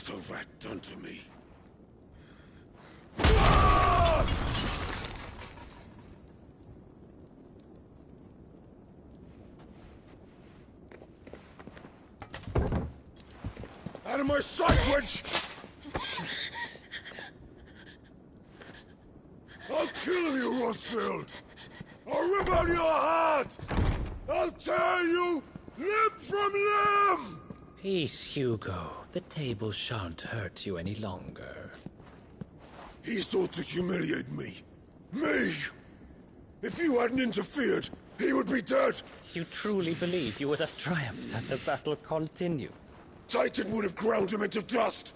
What a rat done to me? Out of my sight, witch! I'll kill you, Rosfield! I'll rip out your heart! I'll tear you limb from limb! Peace, Hugo. The table shan't hurt you any longer. He sought to humiliate me. Me! If you hadn't interfered, he would be dead! You truly believe you would have triumphed had the battle continued? Titan would have ground him into dust!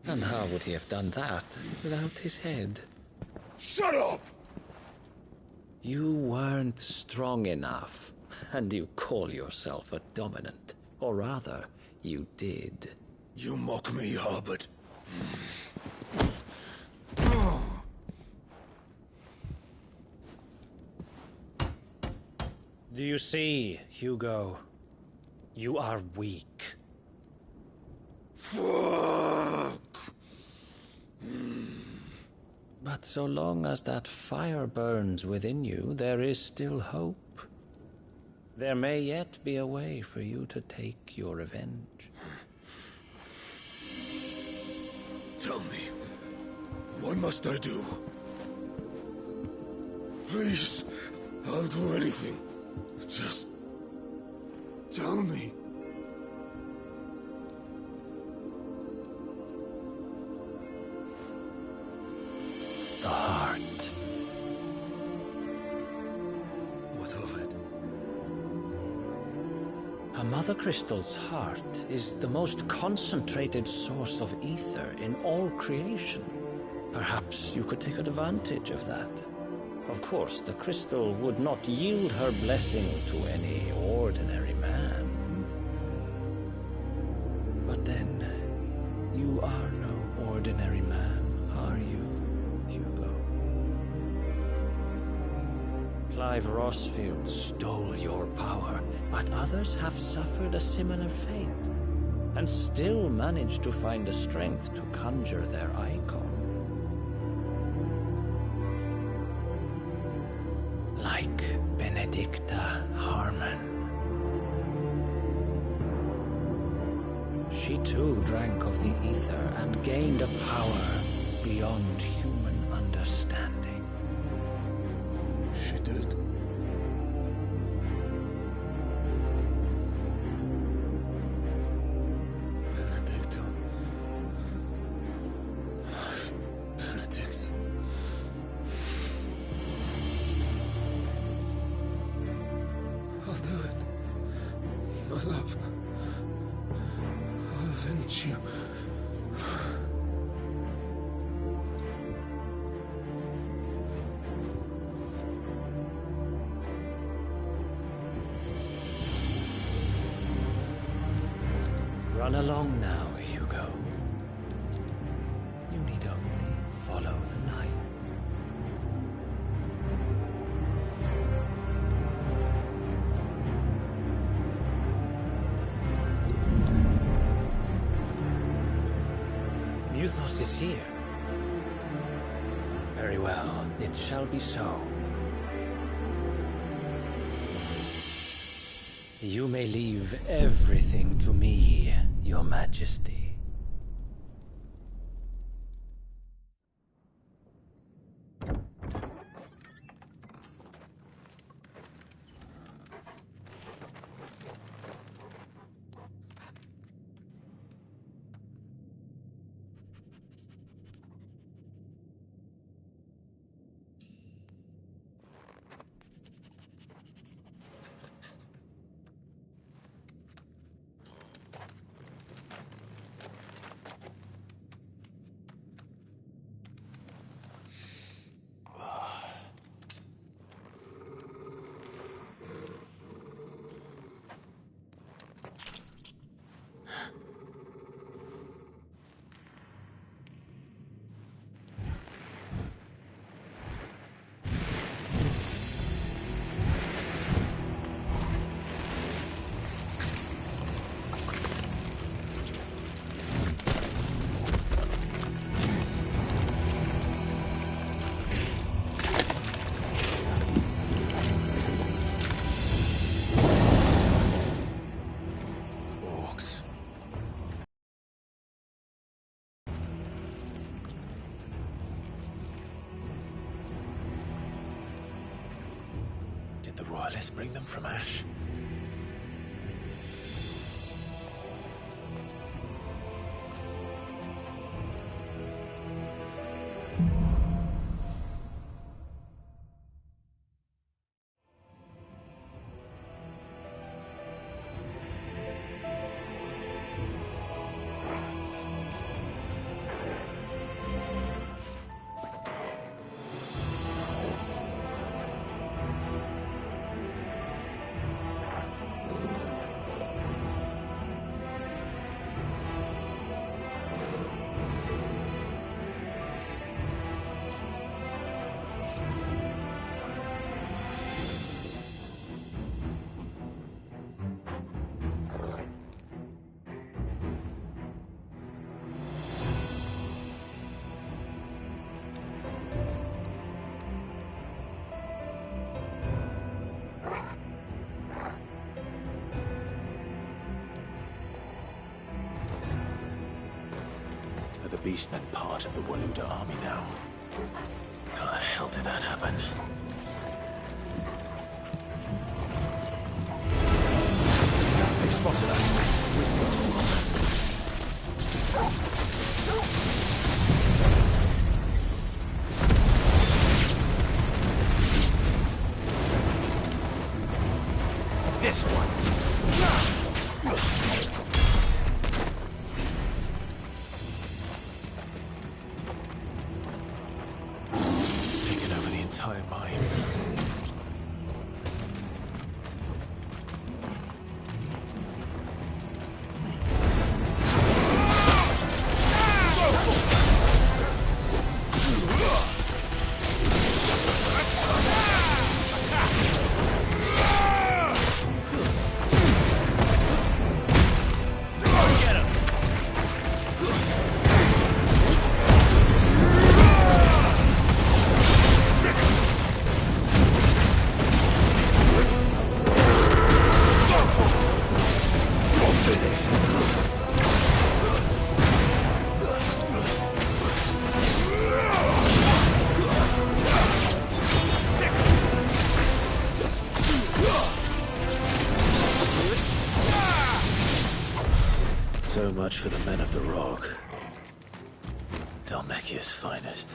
And how would he have done that without his head? Shut up! You weren't strong enough, and you call yourself a dominant. Or rather, you did. You mock me, Harbert. Do you see, Hugo? You are weak. Fuck! But so long as that fire burns within you, there is still hope. There may yet be a way for you to take your revenge. Tell me, what must I do? Please, I'll do anything. Just tell me. The heart. What of it? A Mother Crystal's heart is the most concentrated source of ether in all creation. Perhaps you could take advantage of that. Of course, the crystal would not yield her blessing to any ordinary man. But then, you are no ordinary man, are you, Hugo? Clive Rosfield stole your power, but others have suffered a similar fate, and still managed to find the strength to conjure their icon. Like Benedicta Harmon. She too drank of the ether and gained a power beyond human understanding. She did. Benedicta. Benedict. I'll do it. My love. I'll avenge you. Run along now, Hugo. You need only follow the night. Muthos is here. Very well, it shall be so. You may leave everything to me, Your Majesty. Did the royalists bring them from Ash? The Beastmen part of the Waluda army now. How the hell did that happen? They've spotted us. This one. Entire mine. So much for the men of the Rock. Dhalmekia's finest.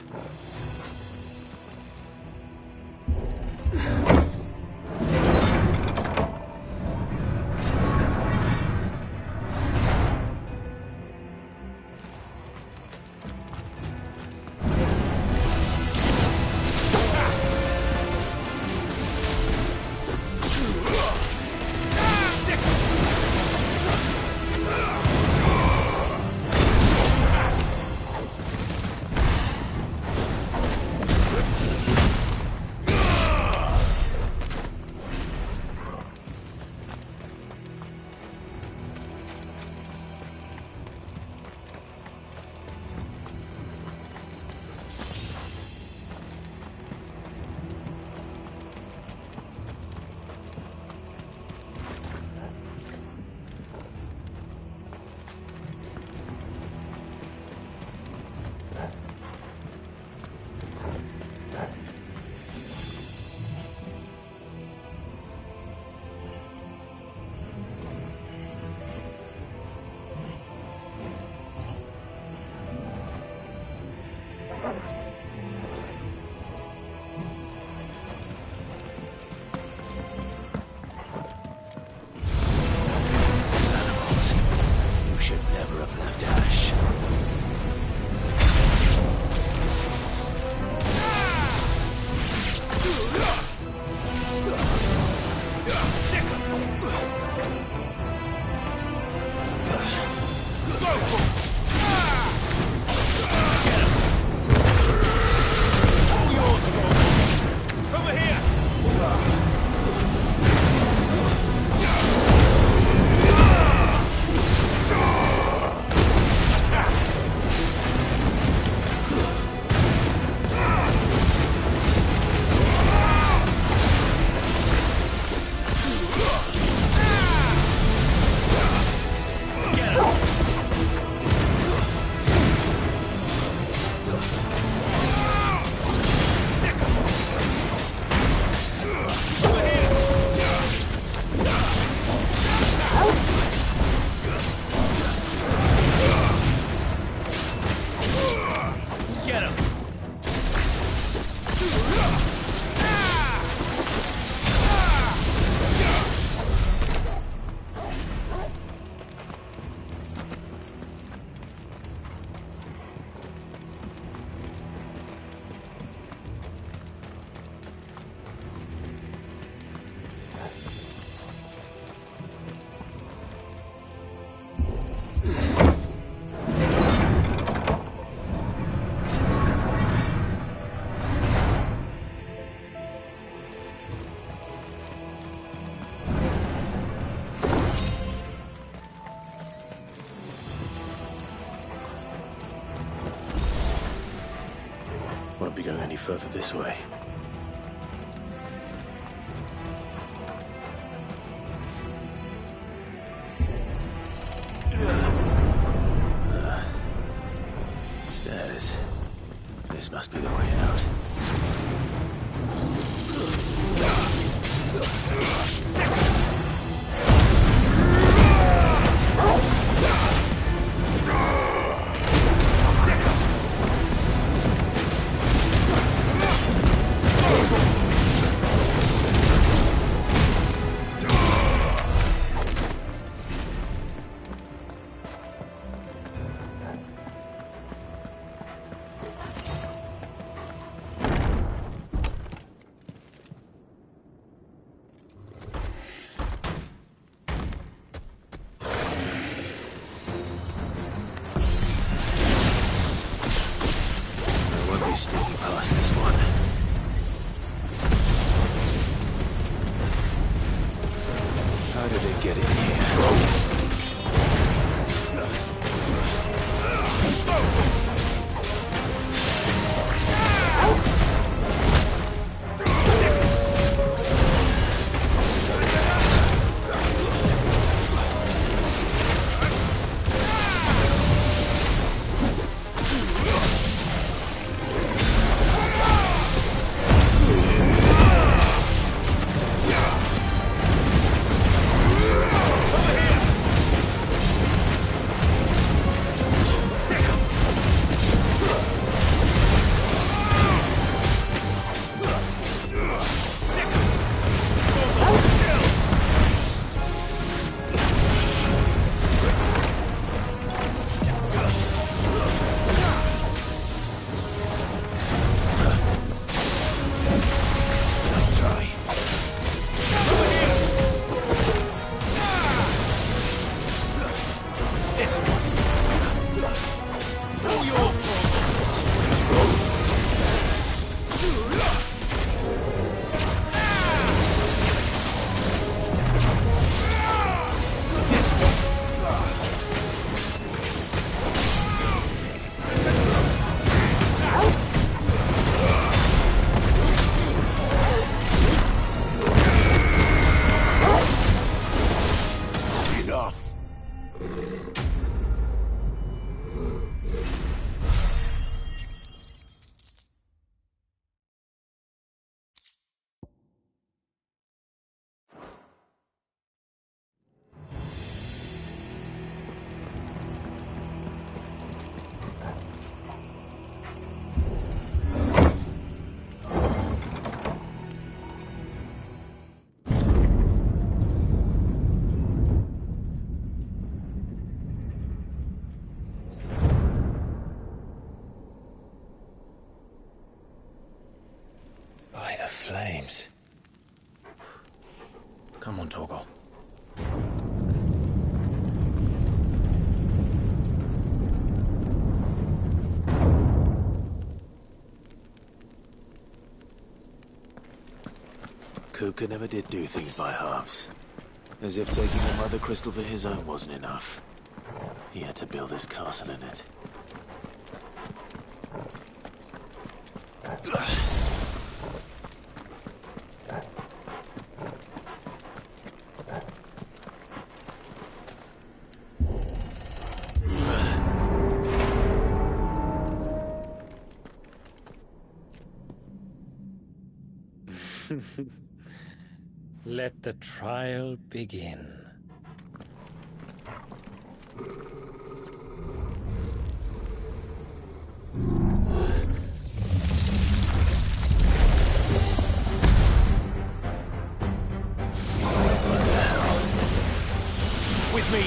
Won't be going any further this way. Stairs. This must be the way out. Sneaking past this one. How did it get in here? Flames. Come on, Torgal. Kupka never did do things by halves. As if taking a mother crystal for his own wasn't enough. He had to build his castle in it. Let the trial begin. With me,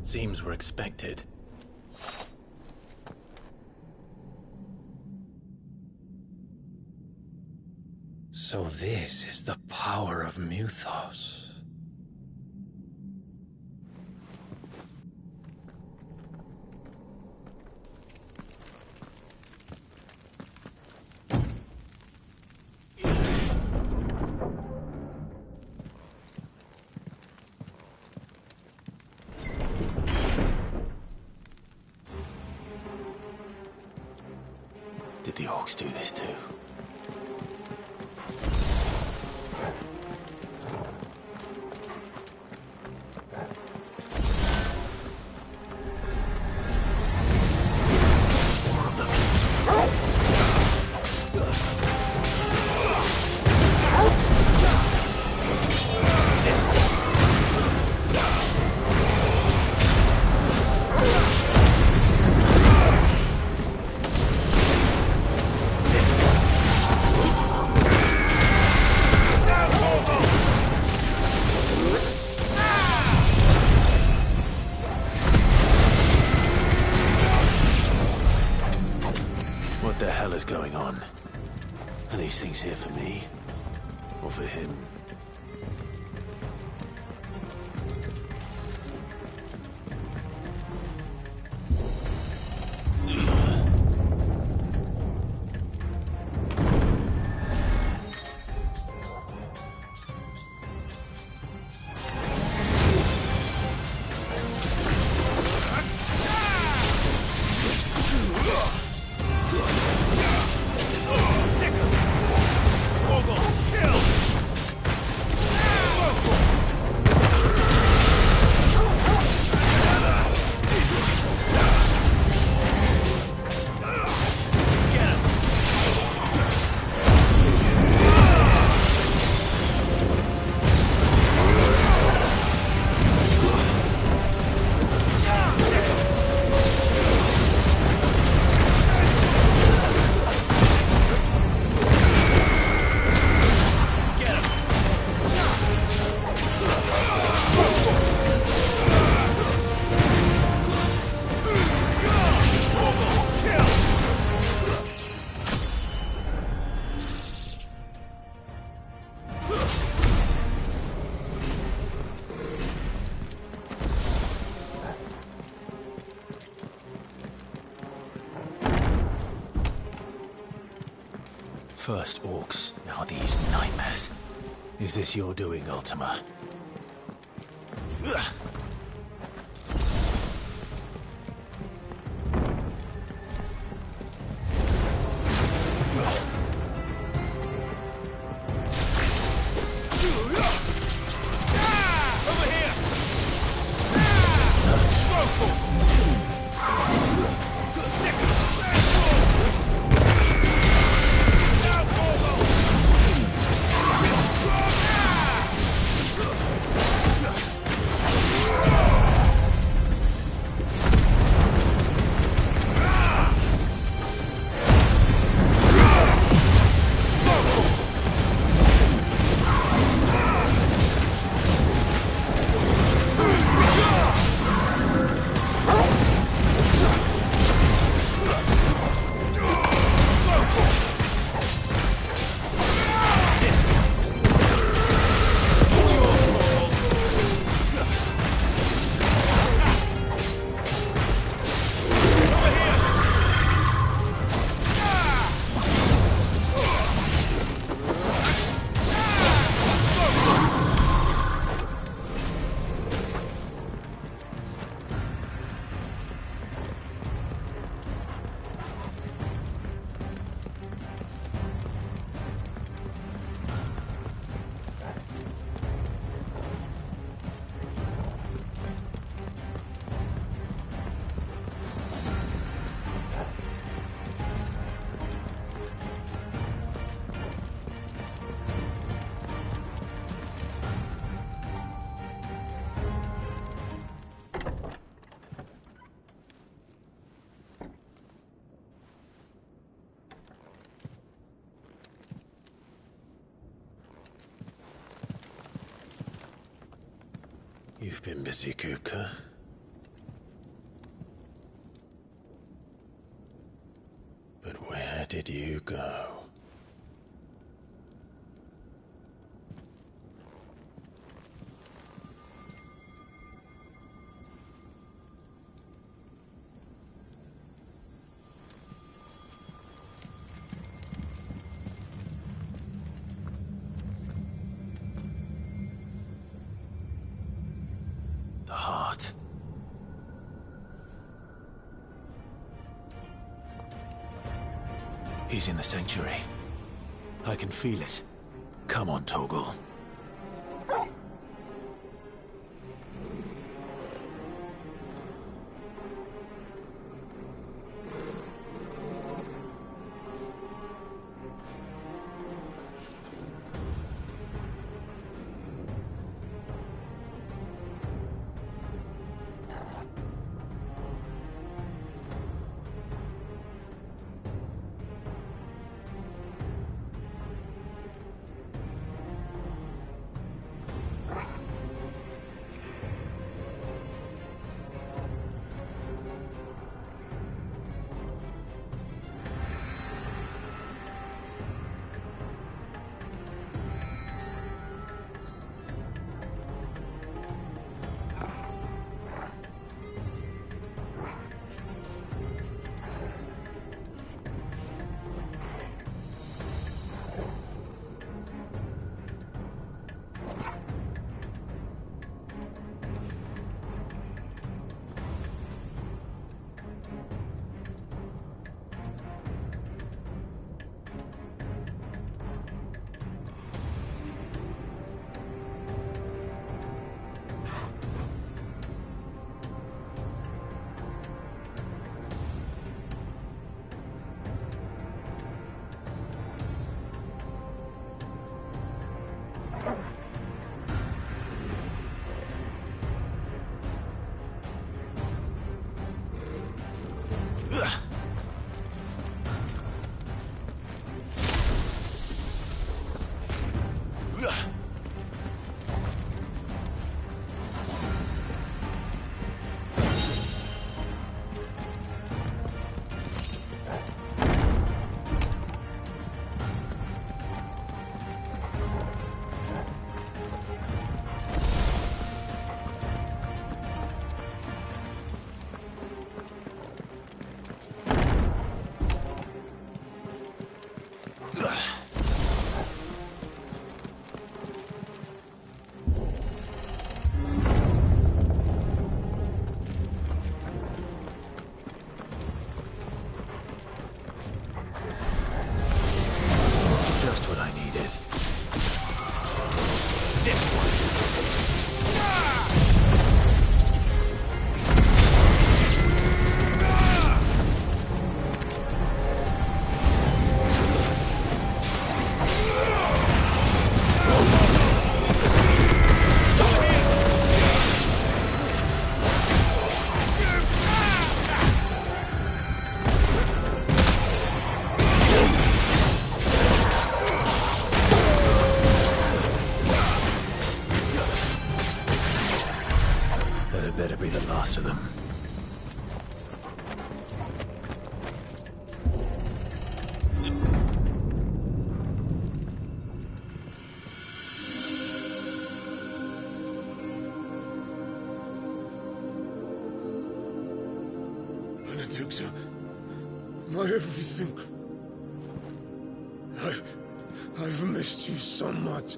Seems we're expected. So this is the power of Mythos. Did the orcs do this too? What the hell is going on? Are these things here for me? Or for him? First orcs, now these nightmares. Is this your doing, Ultima? Ugh. You've been busy, Kupka. Where did you go? The heart. He's in the sanctuary. I can feel it. Come on, Torgal. Better be the last of them. Benedicta, my everything. I've missed you so much.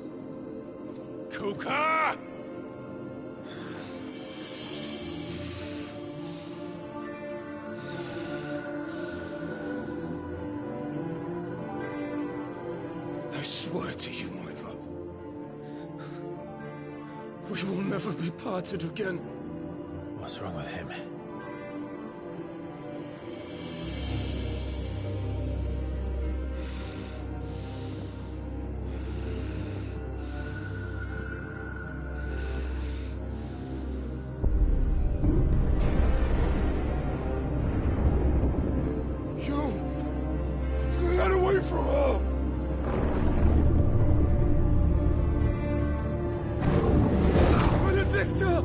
Kuka! I swear to you, my love, we will never be parted again. What's wrong with him? Get away from her! Benedicta!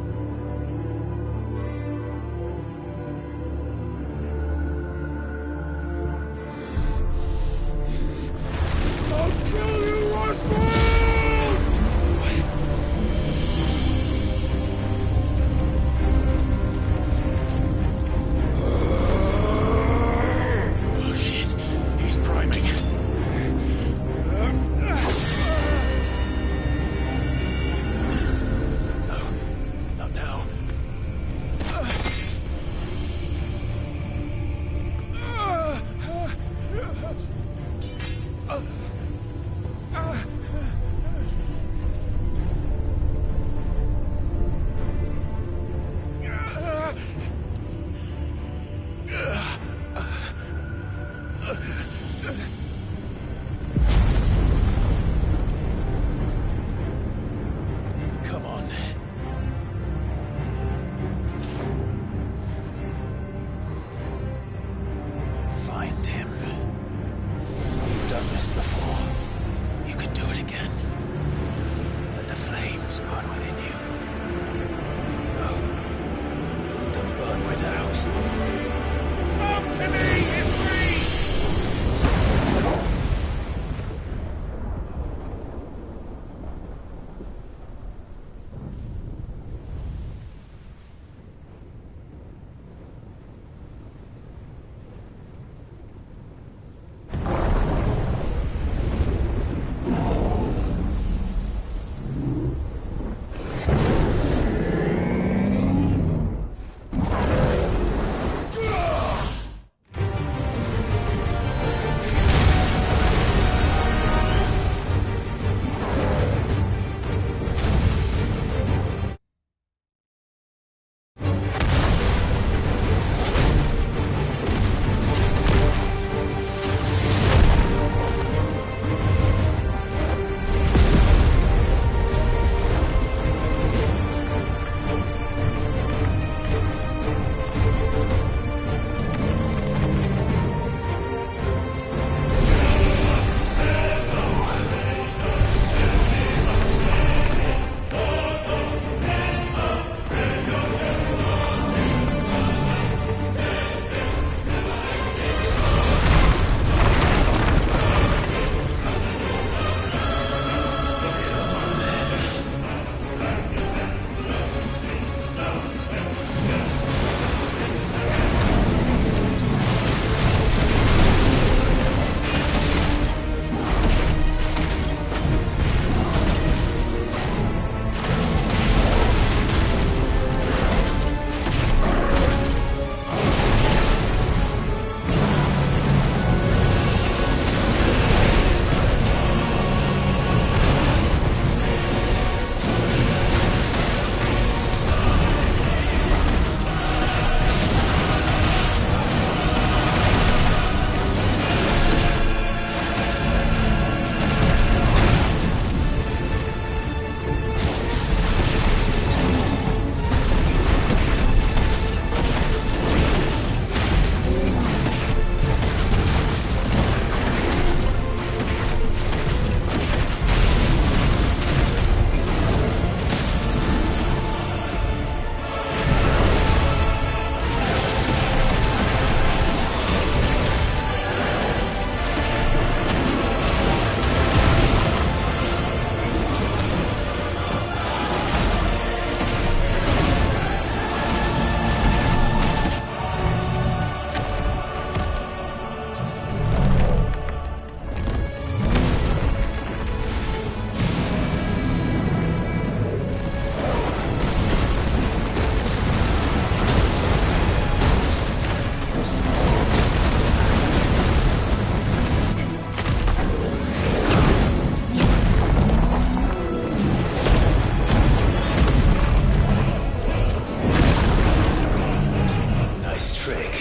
Nice trick.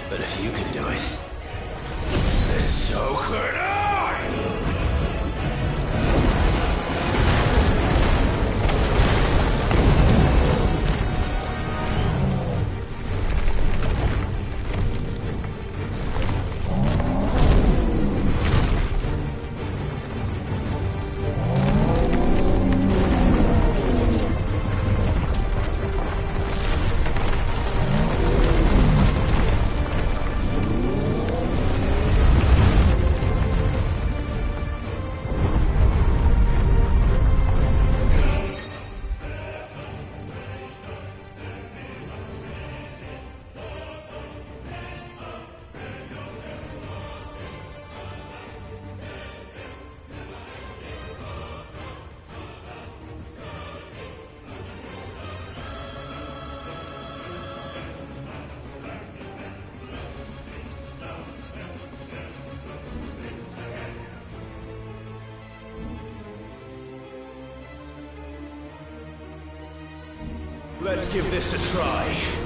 But if you can do it, then so could I! Let's give this a try.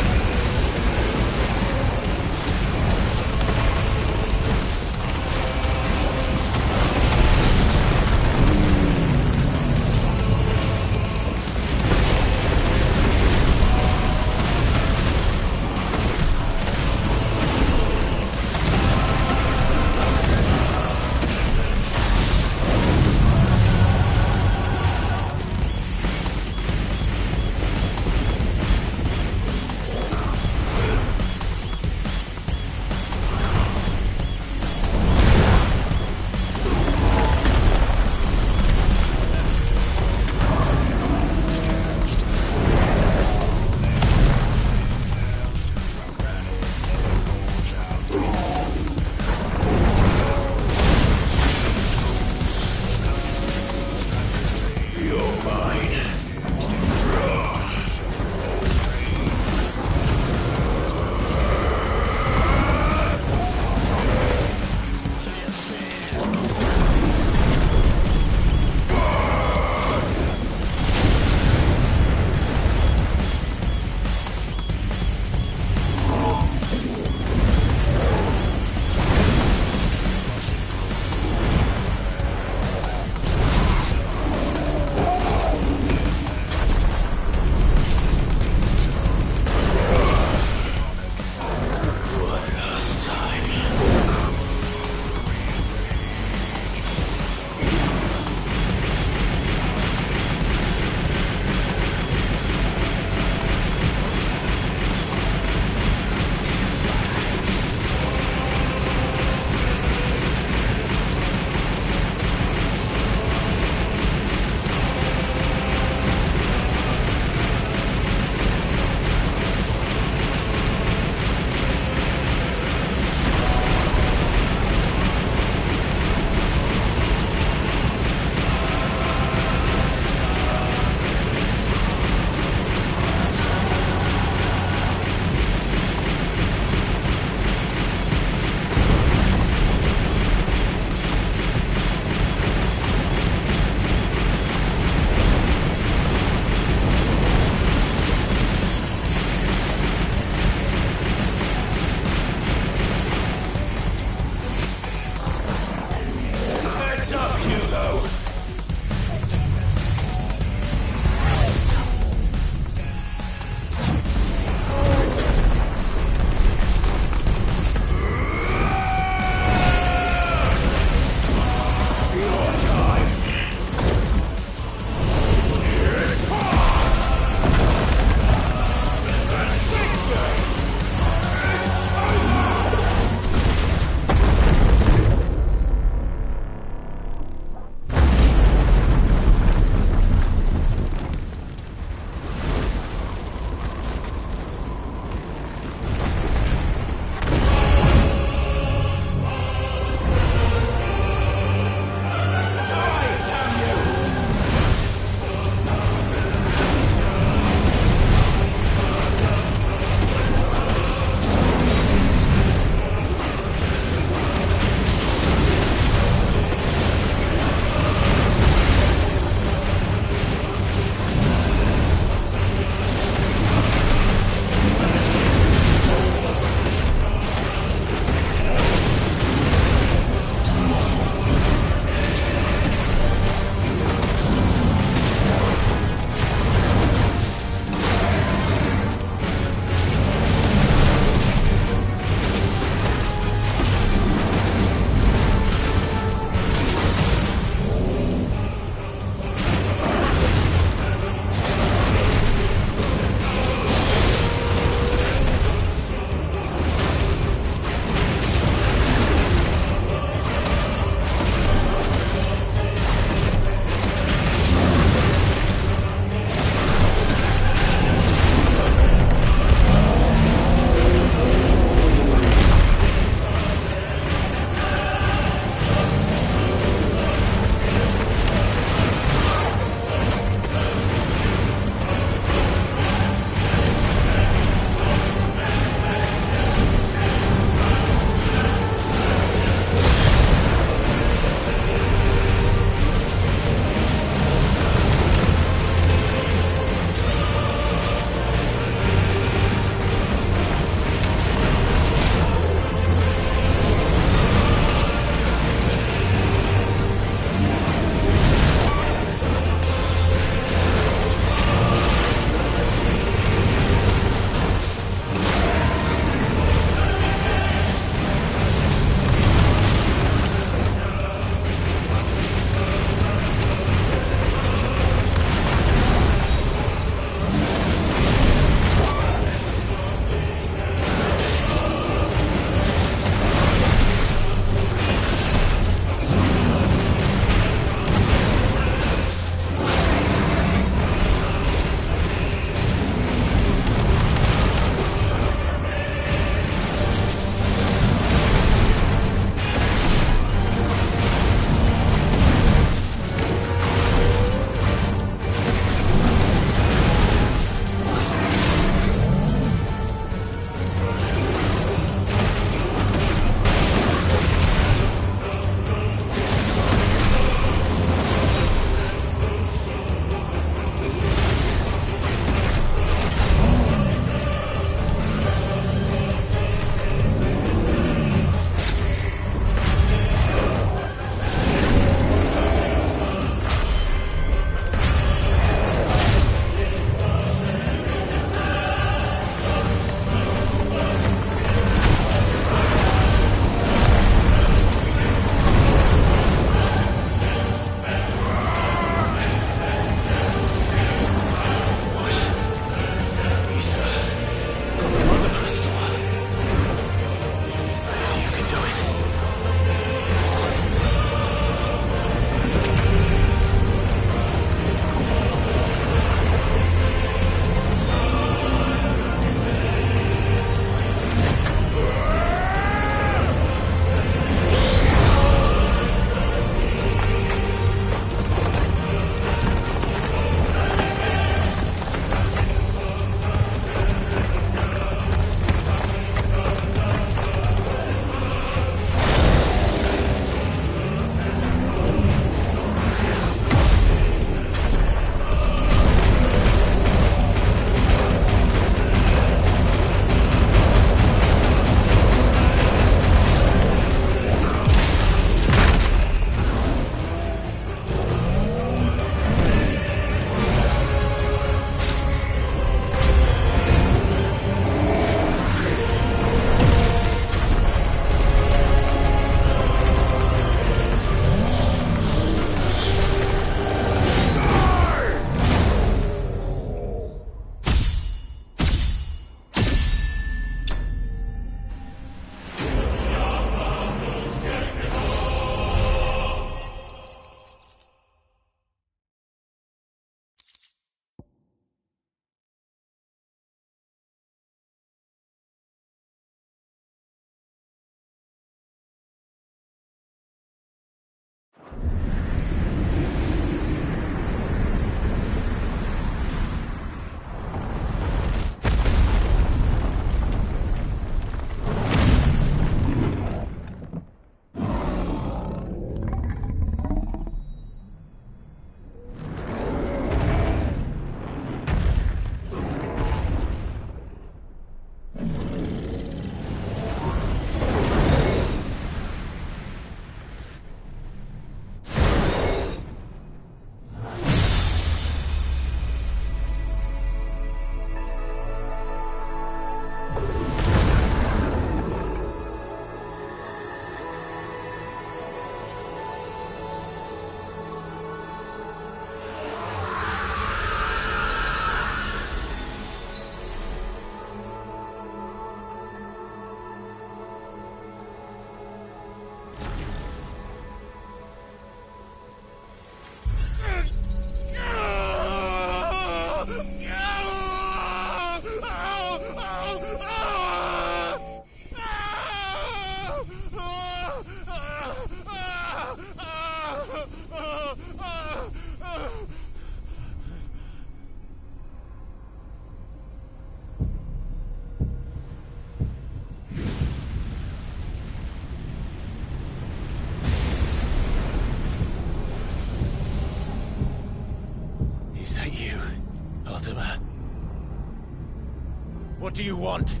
do you want?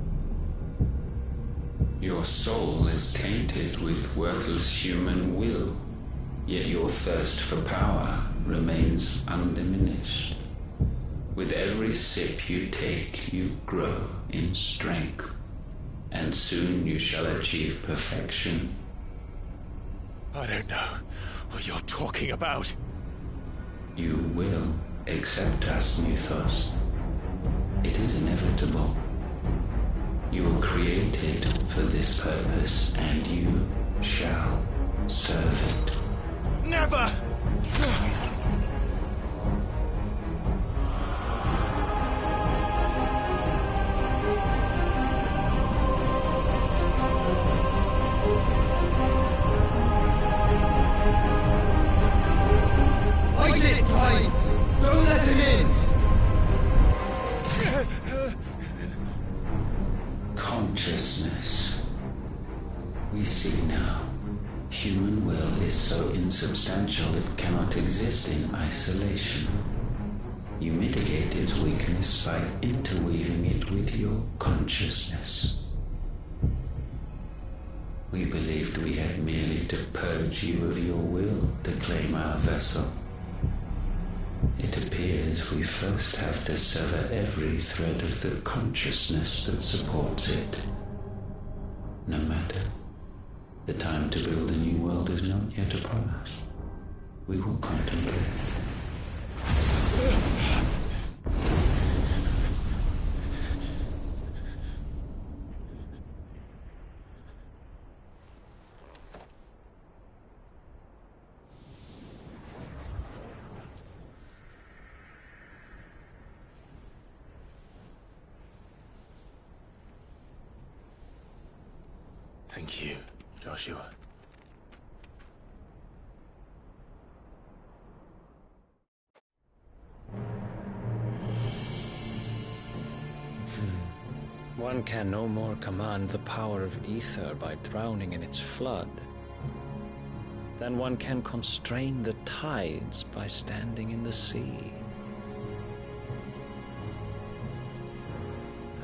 Your soul is tainted with worthless human will, yet your thirst for power remains undiminished. With every sip you take, you grow in strength, and soon you shall achieve perfection. I don't know what you're talking about. You will accept us, Mythos. It is inevitable. You were created for this purpose, and you shall serve it. Never! Fight it, Clive! Don't let him in! Consciousness. We see now. Human will is so insubstantial it cannot exist in isolation. You mitigate its weakness by interweaving it with your consciousness. We believed we had merely to purge you of your will to claim our vessel. It appears we first have to sever every thread of the consciousness that supports it. No matter. The time to build a new world is not yet upon us. We will contemplate. Thank you, Joshua. One can no more command the power of ether by drowning in its flood than one can constrain the tides by standing in the sea.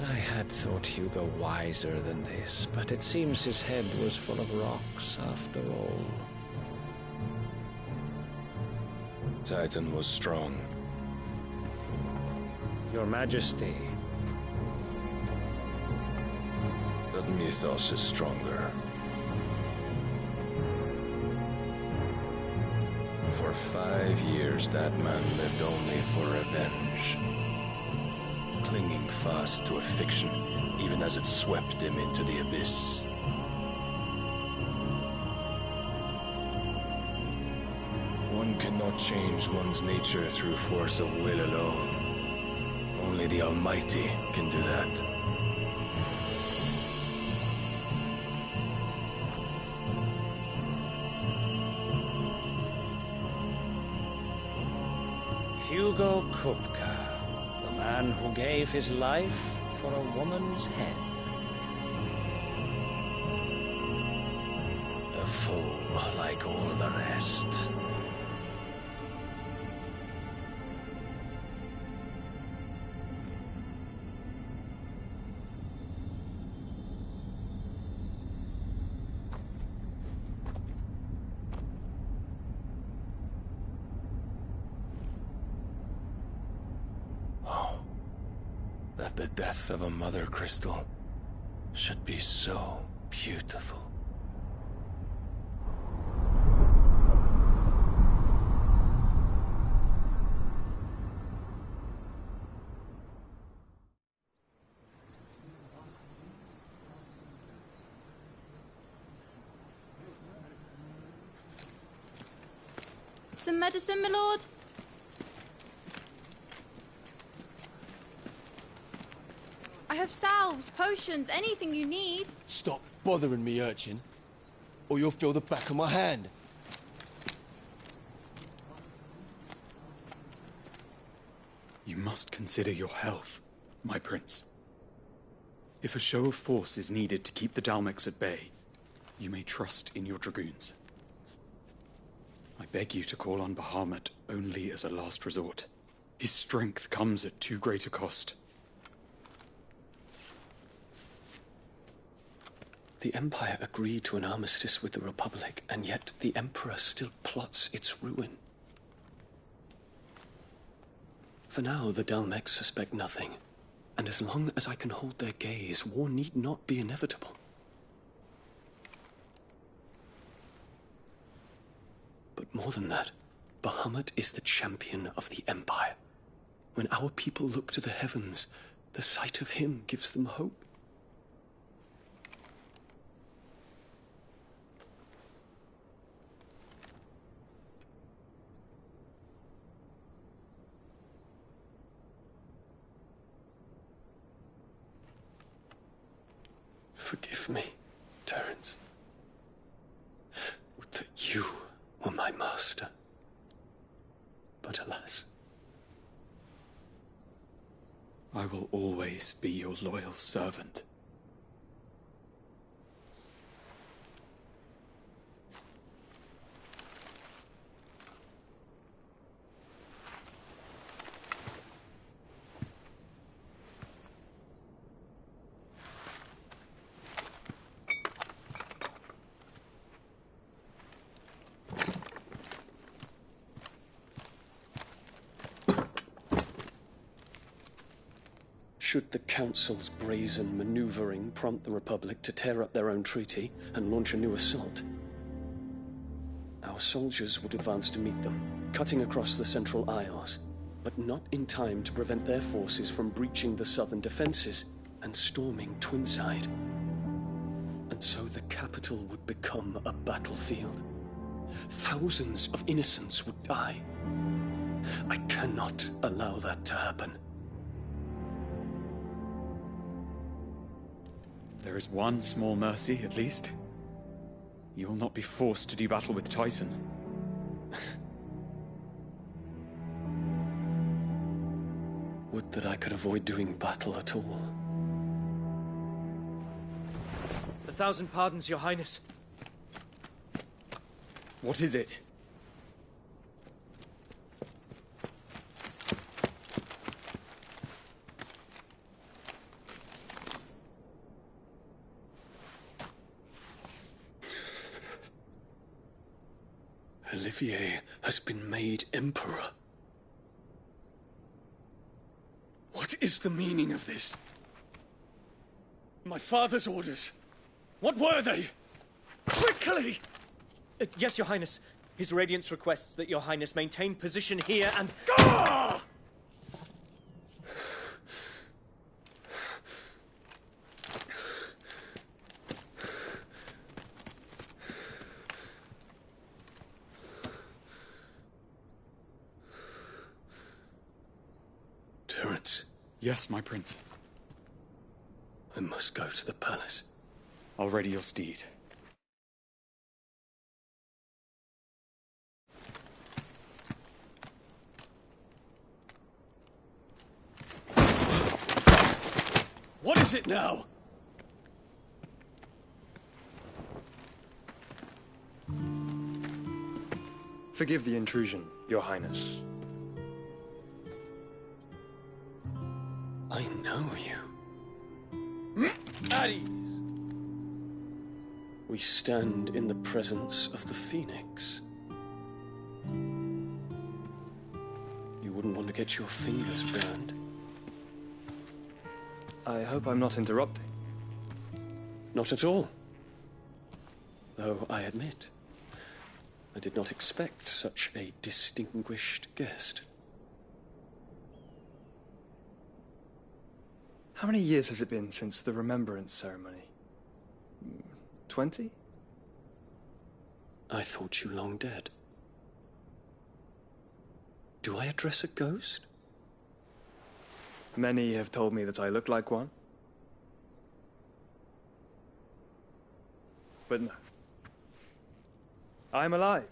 I had thought Hugo wiser than this, but it seems his head was full of rocks after all. Titan was strong. Your Majesty. But Mythos is stronger. For 5 years, that man lived only for revenge. Clinging fast to a fiction, even as it swept him into the abyss. One cannot change one's nature through force of will alone. Only the Almighty can do that. Hugo Kupka, the man who gave his life for a woman's head. A fool like all the rest. That the death of a mother crystal should be so beautiful. Some medicine, my lord? I have salves, potions, anything you need. Stop bothering me, urchin, or you'll feel the back of my hand. You must consider your health, my prince. If a show of force is needed to keep the Dalmex at bay, you may trust in your dragoons. I beg you to call on Bahamut only as a last resort. His strength comes at too great a cost. The Empire agreed to an armistice with the Republic, and yet the Emperor still plots its ruin. For now, the Dalmex suspect nothing, and as long as I can hold their gaze, war need not be inevitable. But more than that, Bahamut is the champion of the Empire. When our people look to the heavens, the sight of him gives them hope. Forgive me, Terence. Would that you were my master. But alas. I will always be your loyal servant. Should the Council's brazen maneuvering prompt the Republic to tear up their own treaty and launch a new assault, our soldiers would advance to meet them, cutting across the Central Isles, but not in time to prevent their forces from breaching the southern defenses and storming Twinside. And so the capital would become a battlefield. Thousands of innocents would die. I cannot allow that to happen. There is one small mercy, at least. You will not be forced to do battle with Titan. Would that I could avoid doing battle at all. 1,000 pardons, Your Highness. What is it? Olivier has been made Emperor. What is the meaning of this? My father's orders. What were they? Quickly! Yes, Your Highness. His Radiance requests that Your Highness maintain position here and... Ah! Terence. Yes, my prince. I must go to the palace. I'll ready your steed. What is it now? Forgive the intrusion, Your Highness. I know you. At ease. We stand in the presence of the Phoenix. You wouldn't want to get your fingers burned. I hope I'm not interrupting. Not at all. Though I admit, I did not expect such a distinguished guest. How many years has it been since the Remembrance ceremony? 20? I thought you long dead. Do I address a ghost? Many have told me that I look like one. But no. I'm alive.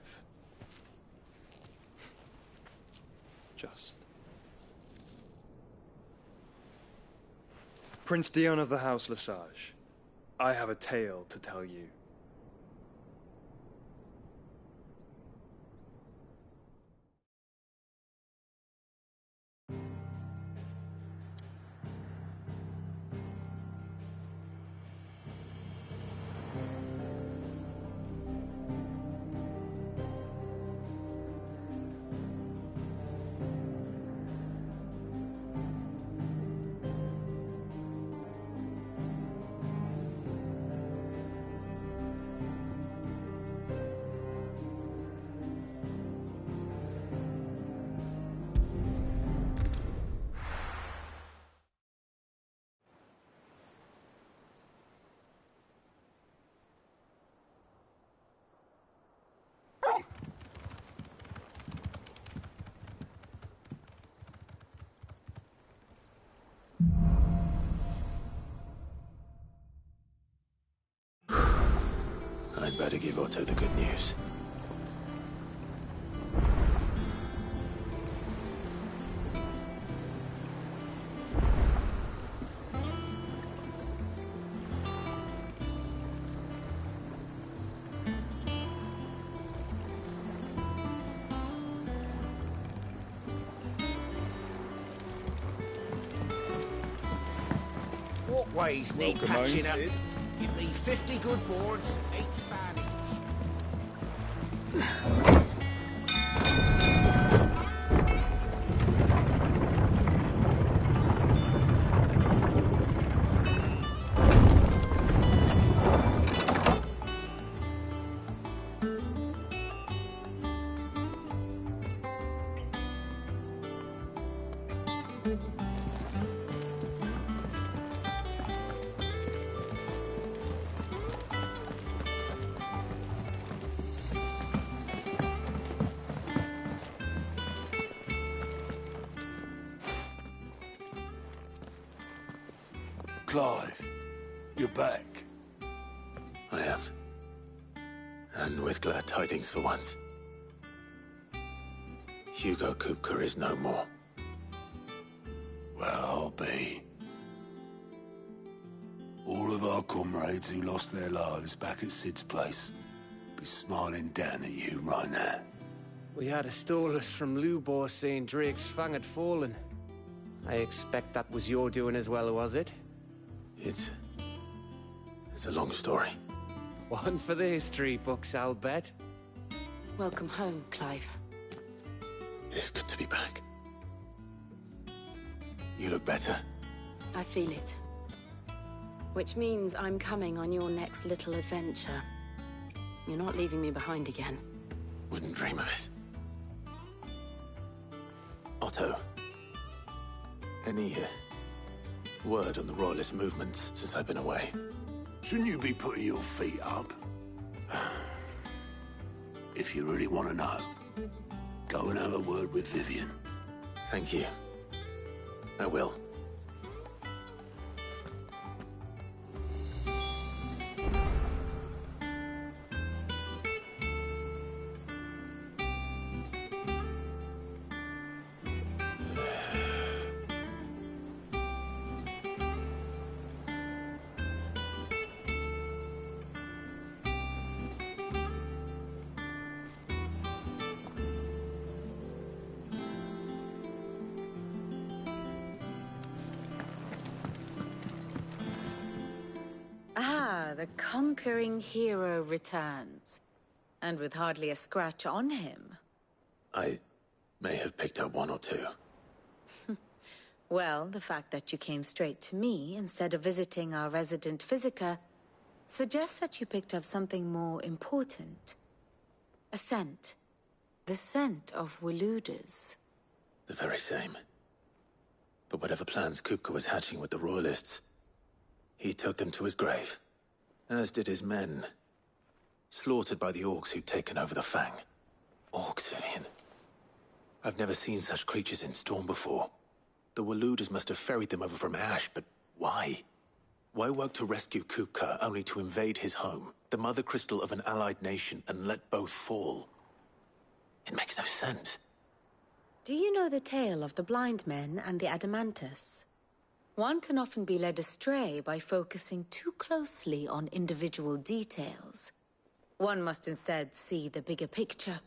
Just. Prince Dion of the House Lesage, I have a tale to tell you. I'd better give Otto the good news. Walkways need patching up. Give me 50 good boards, 8 Spanish. Clive, you're back. I am. And with glad tidings for once. Hugo Kupka is no more. Well, I'll be. All of our comrades who lost their lives back at Sid's place be smiling down at you right now. We had a stolus from Lubor saying Drake's fang had fallen. I expect that was your doing as well, was it? It's a long story. One for the history books, I'll bet. Welcome home, Clive. It's good to be back. You look better. I feel it. Which means I'm coming on your next little adventure. You're not leaving me behind again. Wouldn't dream of it. Otto. Any word on the Royalist movement since I've been away? Shouldn't you be putting your feet up? If you really want to know, go and have a word with Vivian. Thank you. I will. The conquering hero returns. And with hardly a scratch on him. I may have picked up one or two. Well, the fact that you came straight to me instead of visiting our resident Physica suggests that you picked up something more important. A scent. The scent of Waludas. The very same. But whatever plans Kupka was hatching with the Royalists, he took them to his grave. As did his men. Slaughtered by the orcs who'd taken over the Fang. Orcs, Vivian. I've never seen such creatures in Storm before. The Waludas must have ferried them over from Ash, but why? Why work to rescue Kupka only to invade his home, the mother crystal of an allied nation, and let both fall? It makes no sense. Do you know the tale of the blind men and the Adamantus? One can often be led astray by focusing too closely on individual details. One must instead see the bigger picture.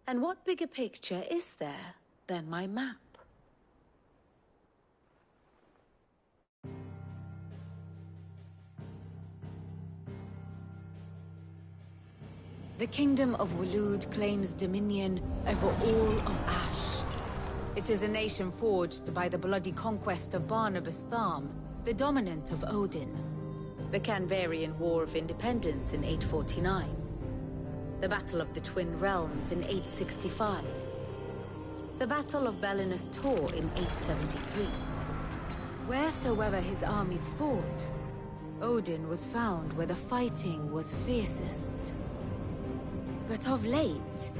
And what bigger picture is there than my map? The Kingdom of Waloed claims dominion over all of Ash. It is a nation forged by the bloody conquest of Barnabas Tharm, the dominant of Odin. The Canvarian War of Independence in 849. The Battle of the Twin Realms in 865. The Battle of Belinus Tor in 873. Wheresoever his armies fought, Odin was found where the fighting was fiercest. But of late,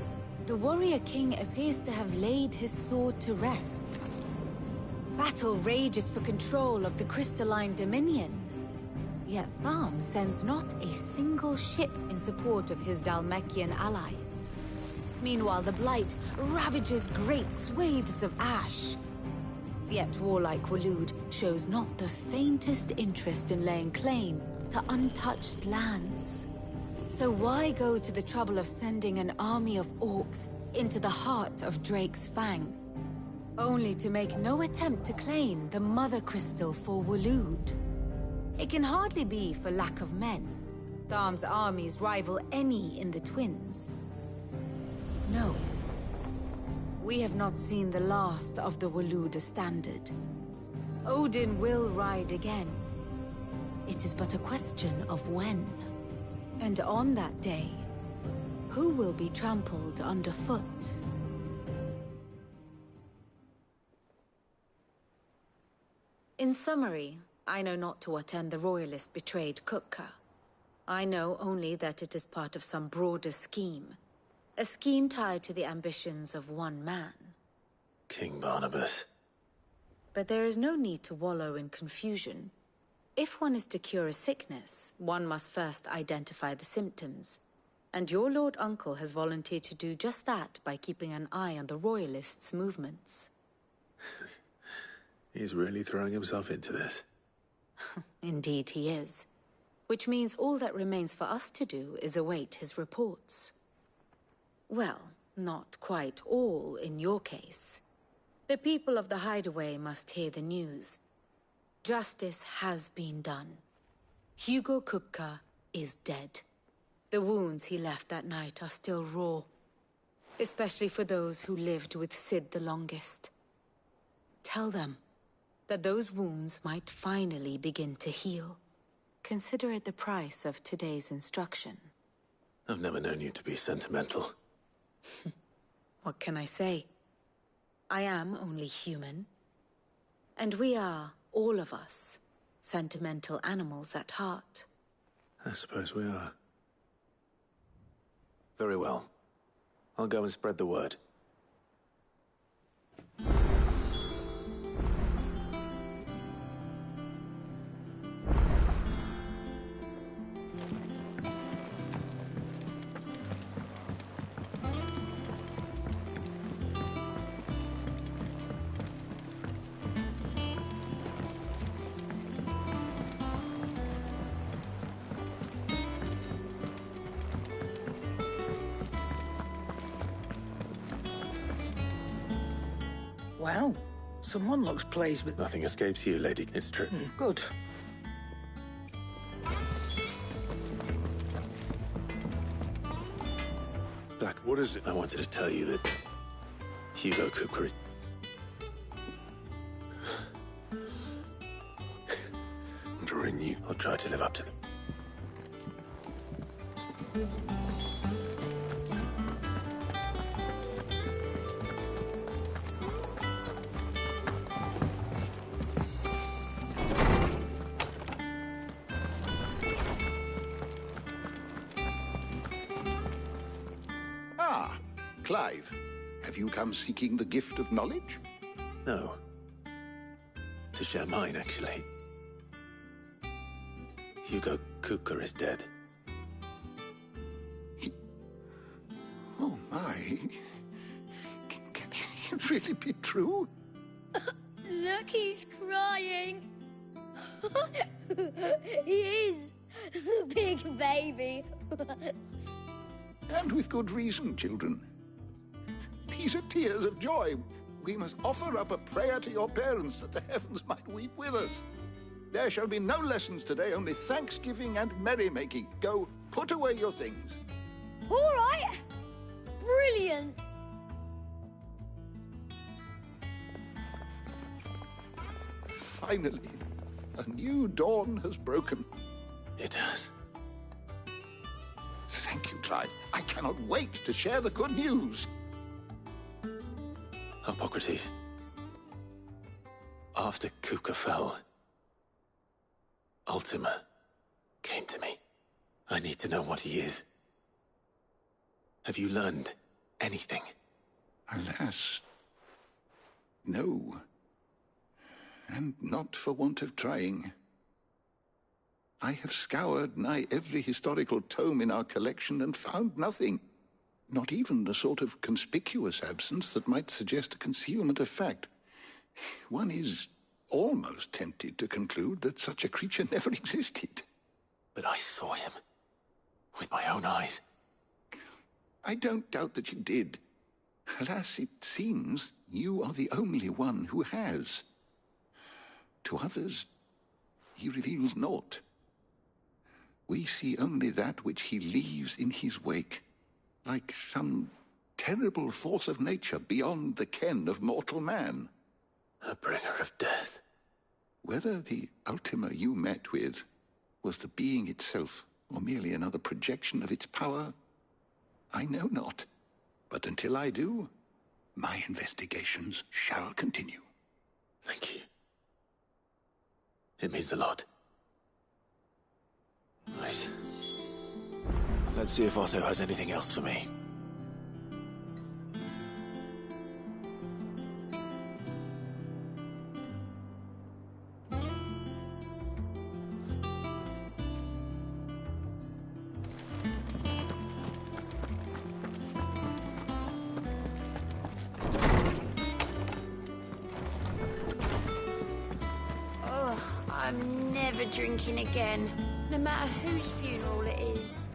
the warrior king appears to have laid his sword to rest. Battle rages for control of the crystalline dominion. Yet Tharm sends not a single ship in support of his Dhalmekian allies. Meanwhile, the Blight ravages great swathes of ash. Yet warlike Waloed shows not the faintest interest in laying claim to untouched lands. So why go to the trouble of sending an army of orcs into the heart of Drake's Fang, only to make no attempt to claim the Mother Crystal for Waloed? It can hardly be for lack of men. Tharm's armies rival any in the Twins. No. We have not seen the last of the Waloed Standard. Odin will ride again. It is but a question of when. And on that day, who will be trampled underfoot? In summary, I know not to what end the Royalists betrayed Kupka. I know only that it is part of some broader scheme. A scheme tied to the ambitions of one man. King Barnabas. But there is no need to wallow in confusion. If one is to cure a sickness, one must first identify the symptoms. And your Lord Uncle has volunteered to do just that by keeping an eye on the Royalists' movements. He's really throwing himself into this. Indeed he is. Which means all that remains for us to do is await his reports. Well, not quite all in your case. The people of the Hideaway must hear the news. Justice has been done. Hugo Kupka is dead. The wounds he left that night are still raw. Especially for those who lived with Sid the longest. Tell them that those wounds might finally begin to heal. Consider it the price of today's instruction. I've never known you to be sentimental. What can I say? I am only human. And we are, all of us, sentimental animals at heart. I suppose we are. Very well. I'll go and spread the word. Well, someone looks pleased with... Nothing escapes you, lady. It's true. Good. Black, what is it? I wanted to tell you that Hugo Kupka... During you, I'll try to live up to them. Clive, have you come seeking the gift of knowledge? No. To share mine, actually. Hugo Kupka is dead. Oh, my. Can it really be true? Look, he's crying. He is. The big baby. And with good reason, children. These are tears of joy. We must offer up a prayer to your parents that the heavens might weep with us. There shall be no lessons today, only thanksgiving and merrymaking. Go, put away your things. All right. Brilliant. Finally, a new dawn has broken. It has. Thank you, Clive. I cannot wait to share the good news. Hippocrates. After Kupka fell, Ultima came to me. I need to know what he is. Have you learned anything? Alas, no. And not for want of trying. I have scoured nigh every historical tome in our collection and found nothing. Not even the sort of conspicuous absence that might suggest a concealment of fact. One is almost tempted to conclude that such a creature never existed. But I saw him. With my own eyes. I don't doubt that you did. Alas, it seems you are the only one who has. To others, he reveals naught. We see only that which he leaves in his wake, like some terrible force of nature beyond the ken of mortal man. A bringer of death. Whether the Ultima you met with was the being itself, or merely another projection of its power, I know not. But until I do, my investigations shall continue. Thank you. It means a lot. Right. Let's see if Otto has anything else for me. I'm never drinking again, no matter whose funeral it is.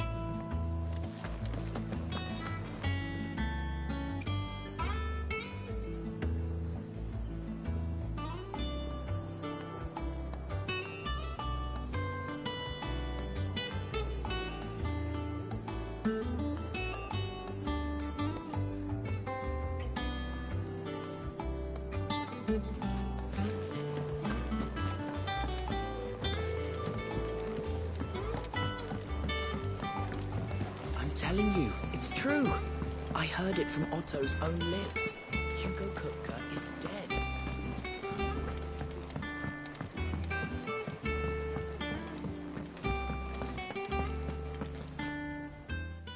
Telling you, it's true. I heard it from Otto's own lips. Hugo Kupka is dead.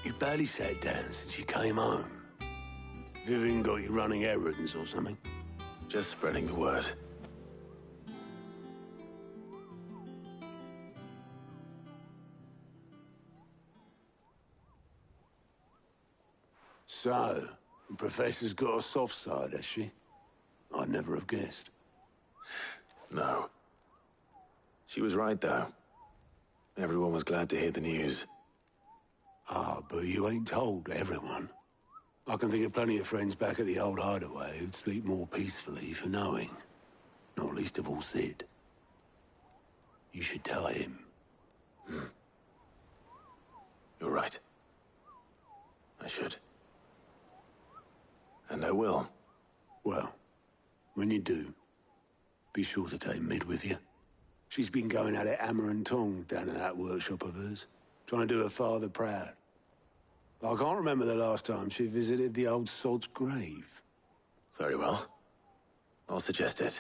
You barely sat down since you came home. Vivian got you running errands or something? Just spreading the word. So, the Professor's got a soft side, has she? I'd never have guessed. No. She was right, though. Everyone was glad to hear the news. Ah, but you ain't told everyone. I can think of plenty of friends back at the old hideaway who'd sleep more peacefully for knowing. Not least of all Sid. You should tell him. You're right. I should. And I will. Well, when you do, be sure to take Mid with you. She's been going at it hammer and tong down at that workshop of hers, trying to do her father proud. I can't remember the last time she visited the old sod's grave. Very well. I'll suggest it.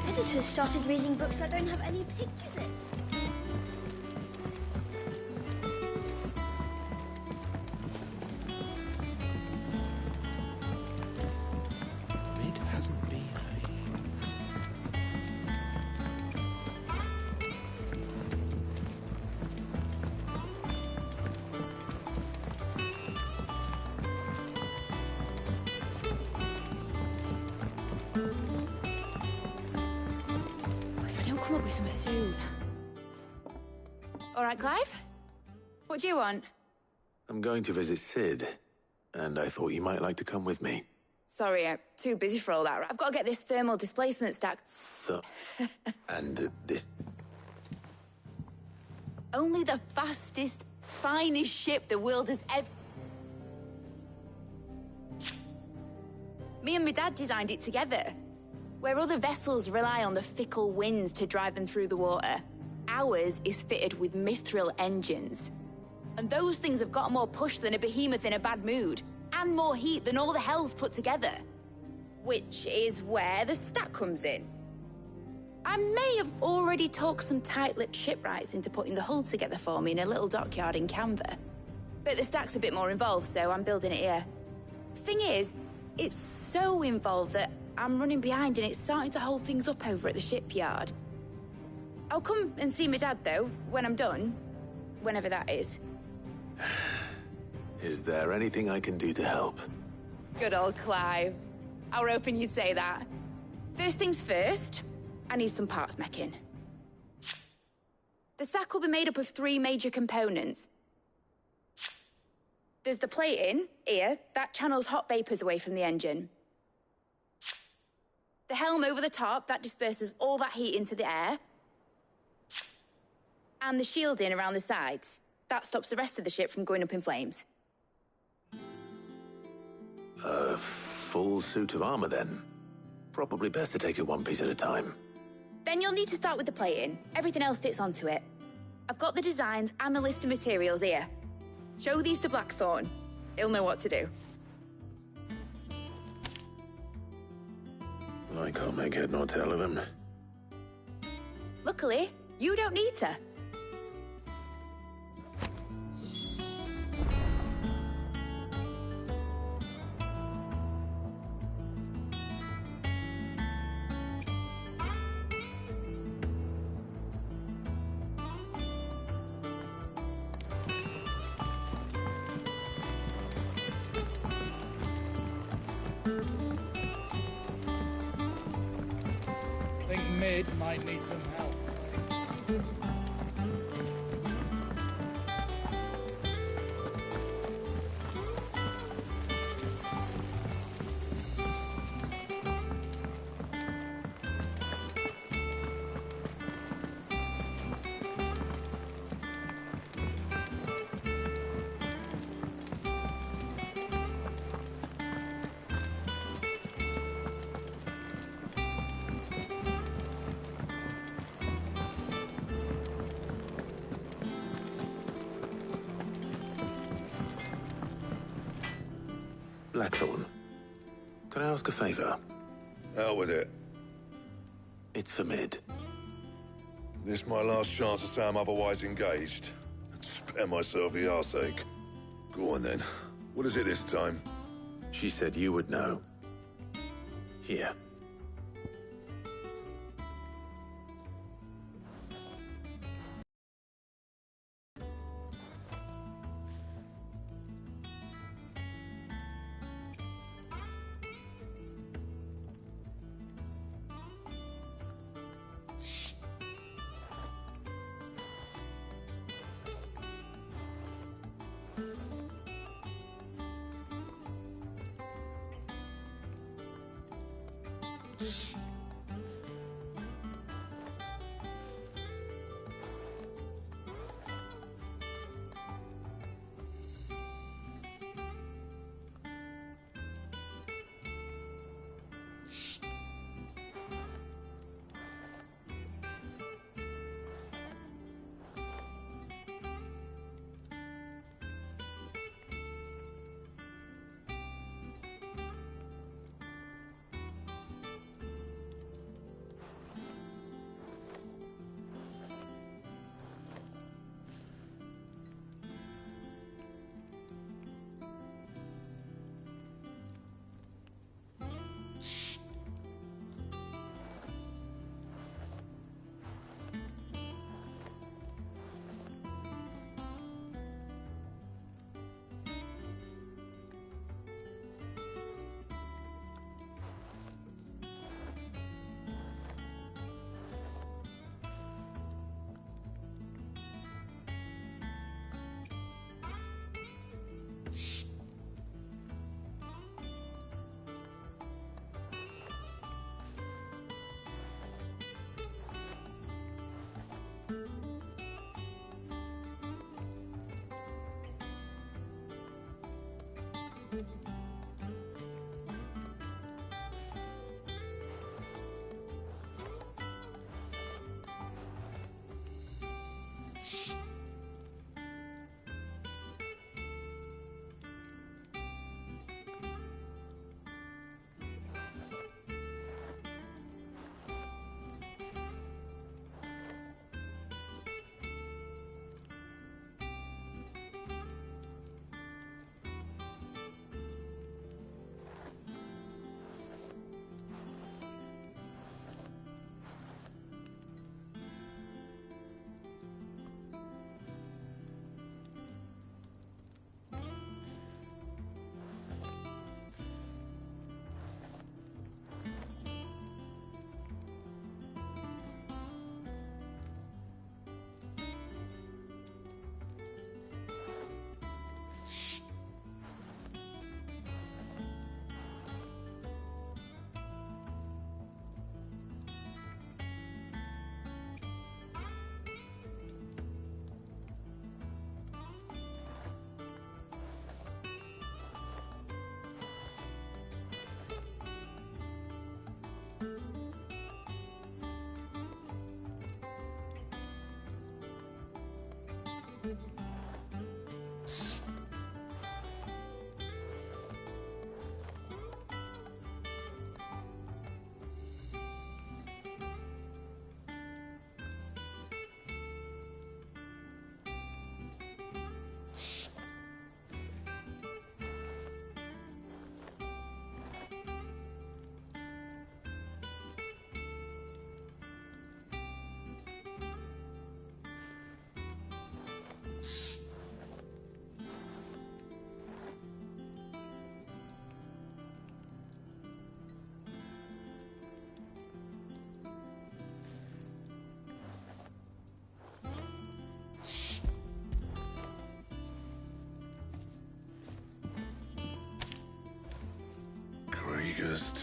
Editors started reading books that don't have any pictures in. It hasn't been If I don't come up with something soon. All right, Clive? What do you want? I'm going to visit Sid, and I thought you might like to come with me. Sorry, I'm too busy for all that. I've got to get this thermal displacement stack. So... and this... Only the fastest, finest ship the world has ever... Me and my dad designed it together. Where other vessels rely on the fickle winds to drive them through the water, ours is fitted with mithril engines. And those things have got more push than a behemoth in a bad mood, and more heat than all the hells put together. Which is where the stack comes in. I may have already talked some tight-lipped shipwrights into putting the hull together for me in a little dockyard in Canva. But the stack's a bit more involved, so I'm building it here. Thing is, it's so involved that I'm running behind and it's starting to hold things up over at the shipyard. I'll come and see my dad, though, when I'm done. Whenever that is. Is there anything I can do to help? Good old Clive. I were hoping you'd say that. First things first, I need some parts meching. The stack will be made up of 3 major components. There's the plating, here, that channels hot vapors away from the engine. The helm over the top, that disperses all that heat into the air. And the shielding around the sides. That stops the rest of the ship from going up in flames. A full suit of armor, then? Probably best to take it one piece at a time. Then you'll need to start with the plating. Everything else fits onto it. I've got the designs and the list of materials here. Show these to Blackthorn. He'll know what to do. I can't make head nor tail of them. Luckily, you don't need to. I think Mid might need some help. Blackthorn, can I ask a favor? Out with it. It's for Mid. This my last chance to say I'm otherwise engaged. Spare myself the arseache. Go on then. What is it this time? She said you would know. Here.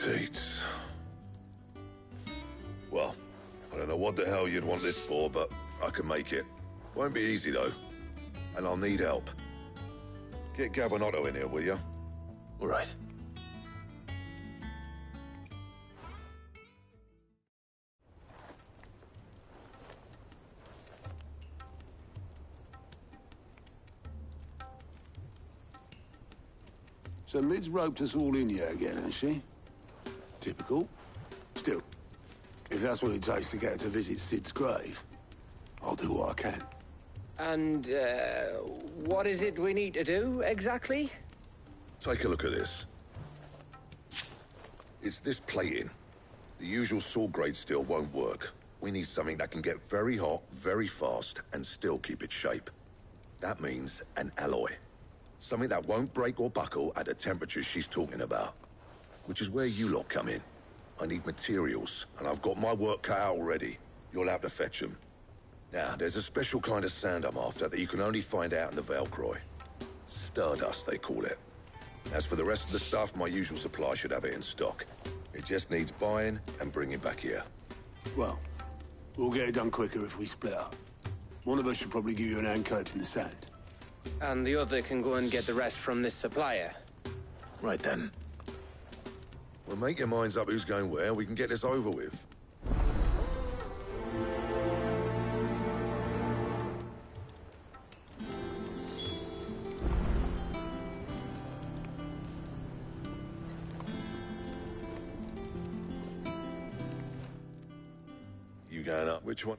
Tates. Well, I don't know what the hell you'd want this for, but I can make it. Won't be easy, though. And I'll need help. Get Gavin Otto in here, will you? All right. So Mid's roped us all in here again, has she? Typical. Still, if that's what it takes to get her to visit Sid's grave, I'll do what I can. And, what is it we need to do, exactly? Take a look at this. It's this plating. The usual sword grade steel won't work. We need something that can get very hot, very fast, and still keep its shape. That means an alloy. Something that won't break or buckle at the temperatures she's talking about. Which is where you lot come in. I need materials, and I've got my work cut out already. You'll have to fetch them. Now, there's a special kind of sand I'm after that you can only find out in the Valcroy. Stardust, they call it. As for the rest of the stuff, my usual supply should have it in stock. It just needs buying and bringing back here. Well, we'll get it done quicker if we split up. One of us should probably give you an anchorage in the sand. And the other can go and get the rest from this supplier. Right then. Well, make your minds up who's going where, we can get this over with. You going up? Which one?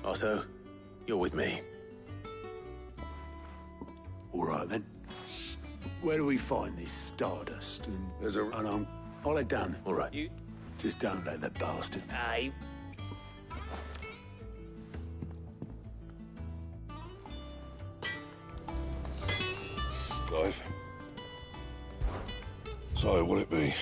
Otto, you're with me. All right, then. Where do we find this Stardust? There's a... I'll head down. All right. You just don't let that bastard. Aye. Clive. So, what'll it be?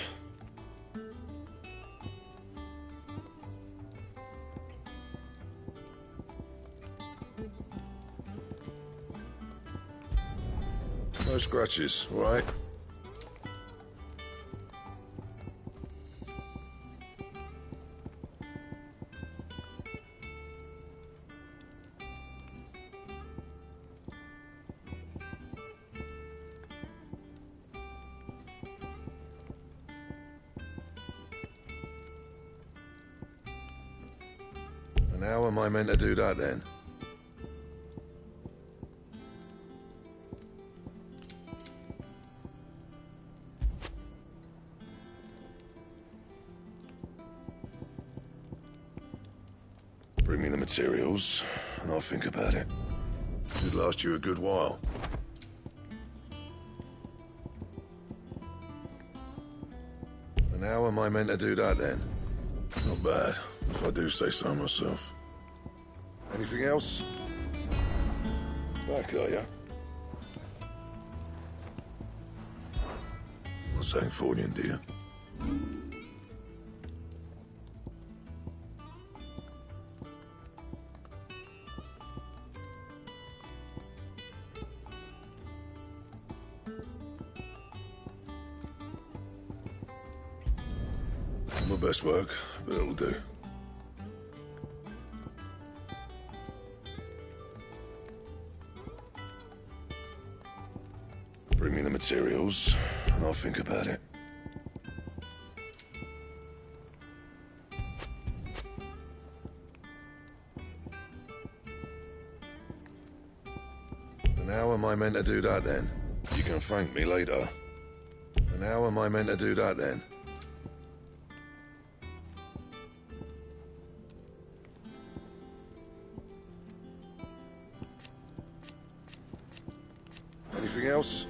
No scratches, all right? And how am I meant to do that then? Bring me the materials, and I'll think about it. Should last you a good while. And how am I meant to do that then? Not bad, if I do say so myself. Anything else? Back, are ya? Not saying Fornian, do you? My best work, but it'll do. Bring me the materials, and I'll think about it. And how am I meant to do that then? You can thank me later. And how am I meant to do that then? Anything else?